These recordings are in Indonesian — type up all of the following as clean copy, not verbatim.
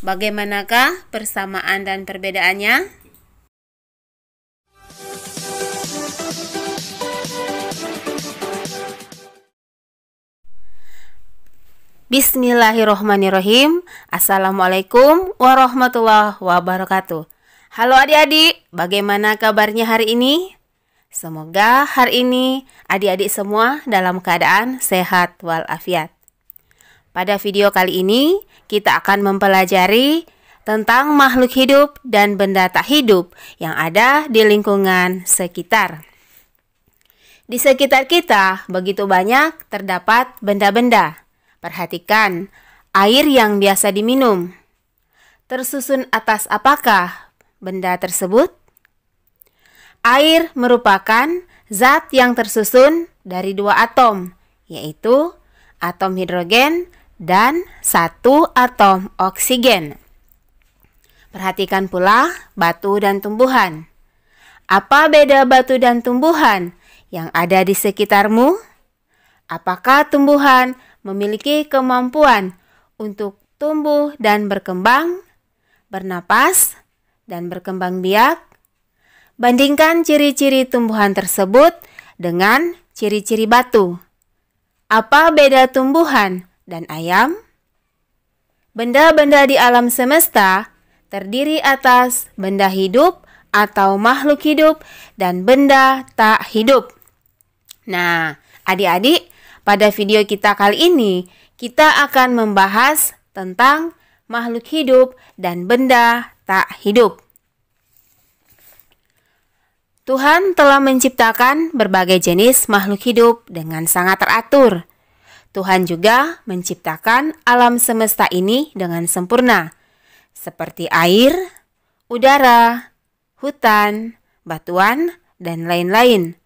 Bagaimanakah persamaan dan perbedaannya? Bismillahirrohmanirrohim. Assalamualaikum warahmatullahi wabarakatuh. Halo adik-adik, bagaimana kabarnya hari ini? Semoga hari ini adik-adik semua dalam keadaan sehat walafiat. Pada video kali ini, kita akan mempelajari tentang makhluk hidup dan benda tak hidup yang ada di lingkungan sekitar. Di sekitar kita begitu banyak terdapat benda-benda. Perhatikan, air yang biasa diminum. Tersusun atas apakah benda tersebut? Air merupakan zat yang tersusun dari dua atom, yaitu atom hidrogen dan satu atom oksigen. Perhatikan pula batu dan tumbuhan. Apa beda batu dan tumbuhan yang ada di sekitarmu? Apakah tumbuhan memiliki kemampuan untuk tumbuh dan berkembang, bernapas, dan berkembang biak? Bandingkan ciri-ciri tumbuhan tersebut dengan ciri-ciri batu. Apa beda tumbuhan dan ayam? Benda-benda di alam semesta terdiri atas benda hidup atau makhluk hidup dan benda tak hidup. Nah, adik-adik, pada video kita kali ini kita akan membahas tentang makhluk hidup dan benda tak hidup. Tuhan telah menciptakan berbagai jenis makhluk hidup dengan sangat teratur. Tuhan juga menciptakan alam semesta ini dengan sempurna, seperti air, udara, hutan, batuan, dan lain-lain.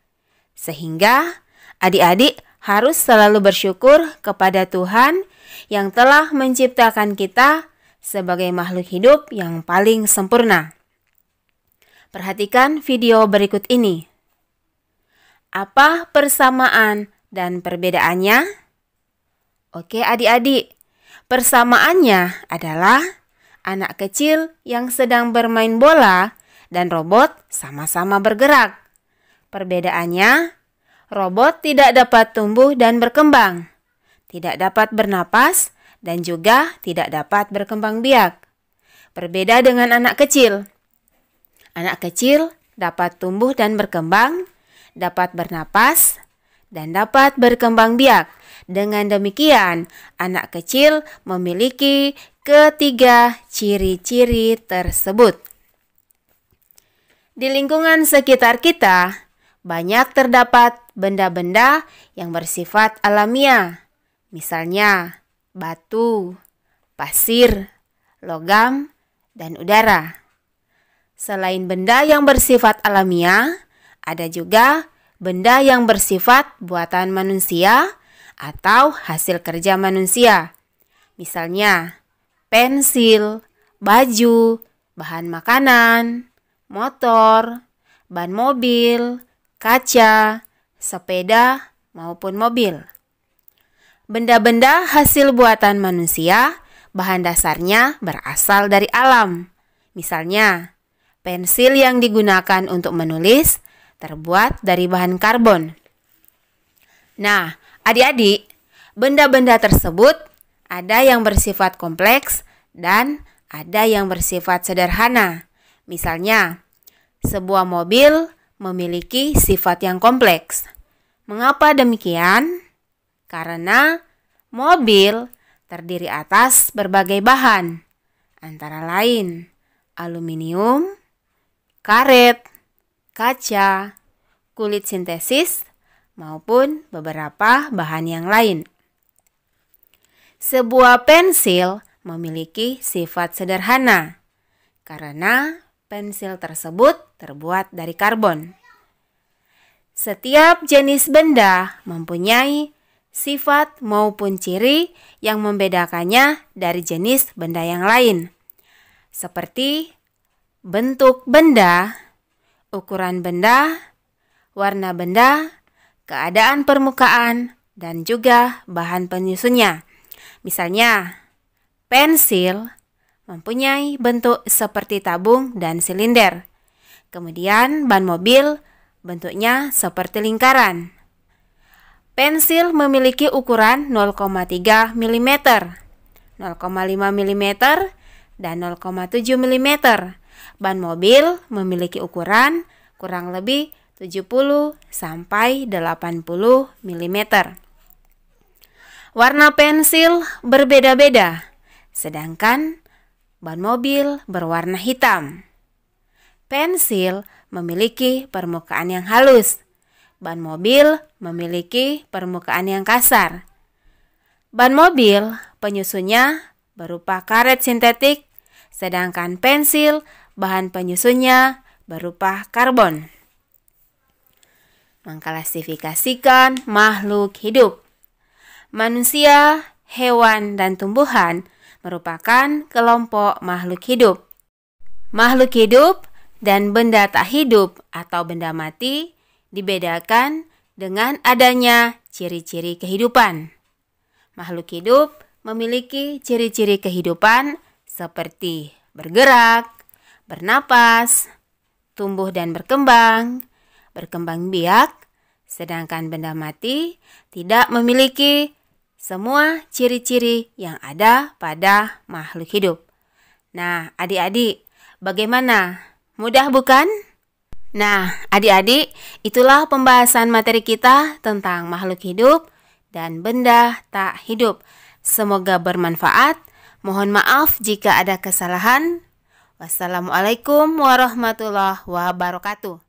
Sehingga adik-adik harus selalu bersyukur kepada Tuhan yang telah menciptakan kita sebagai makhluk hidup yang paling sempurna. Perhatikan video berikut ini. Apa persamaan dan perbedaannya? Oke adik-adik, persamaannya adalah anak kecil yang sedang bermain bola dan robot sama-sama bergerak. Perbedaannya, robot tidak dapat tumbuh dan berkembang, tidak dapat bernapas, dan juga tidak dapat berkembang biak. Berbeda dengan anak kecil. Anak kecil dapat tumbuh dan berkembang, dapat bernapas, dan dapat berkembang biak. Dengan demikian, anak kecil memiliki ketiga ciri-ciri tersebut. Di lingkungan sekitar kita, banyak terdapat benda-benda yang bersifat alamiah. Misalnya, batu, pasir, logam, dan udara. Selain benda yang bersifat alamiah, ada juga benda yang bersifat buatan manusia atau hasil kerja manusia. Misalnya, pensil, baju, bahan makanan, motor, ban mobil, kaca, sepeda, maupun mobil. Benda-benda hasil buatan manusia, bahan dasarnya berasal dari alam. Misalnya, pensil yang digunakan untuk menulis terbuat dari bahan karbon. Nah, adik-adik, benda-benda tersebut ada yang bersifat kompleks dan ada yang bersifat sederhana. Misalnya, sebuah mobil memiliki sifat yang kompleks. Mengapa demikian? Karena mobil terdiri atas berbagai bahan, antara lain aluminium, karet, kaca, kulit sintesis, maupun beberapa bahan yang lain. Sebuah pensil memiliki sifat sederhana karena pensil tersebut terbuat dari karbon. Setiap jenis benda mempunyai sifat maupun ciri yang membedakannya dari jenis benda yang lain, seperti bentuk benda, ukuran benda, warna benda, keadaan permukaan, dan juga bahan penyusunnya. Misalnya, pensil mempunyai bentuk seperti tabung dan silinder. Kemudian ban mobil bentuknya seperti lingkaran. Pensil memiliki ukuran 0,3 mm, 0,5 mm, dan 0,7 mm. Ban mobil memiliki ukuran kurang lebih 70 sampai 80 mm. Warna pensil berbeda-beda, sedangkan ban mobil berwarna hitam. Pensil memiliki permukaan yang halus. Ban mobil memiliki permukaan yang kasar. Ban mobil penyusunnya berupa karet sintetik, sedangkan pensil bahan penyusunnya berupa karbon. Mengklasifikasikan makhluk hidup. Manusia, hewan, dan tumbuhan merupakan kelompok makhluk hidup. Makhluk hidup dan benda tak hidup atau benda mati dibedakan dengan adanya ciri-ciri kehidupan. Makhluk hidup memiliki ciri-ciri kehidupan seperti bergerak, bernapas, tumbuh dan berkembang biak, sedangkan benda mati tidak memiliki semua ciri-ciri yang ada pada makhluk hidup. Nah, adik-adik, bagaimana? Mudah bukan? Nah, adik-adik, itulah pembahasan materi kita tentang makhluk hidup dan benda tak hidup. Semoga bermanfaat. Mohon maaf jika ada kesalahan. Wassalamualaikum warahmatullahi wabarakatuh.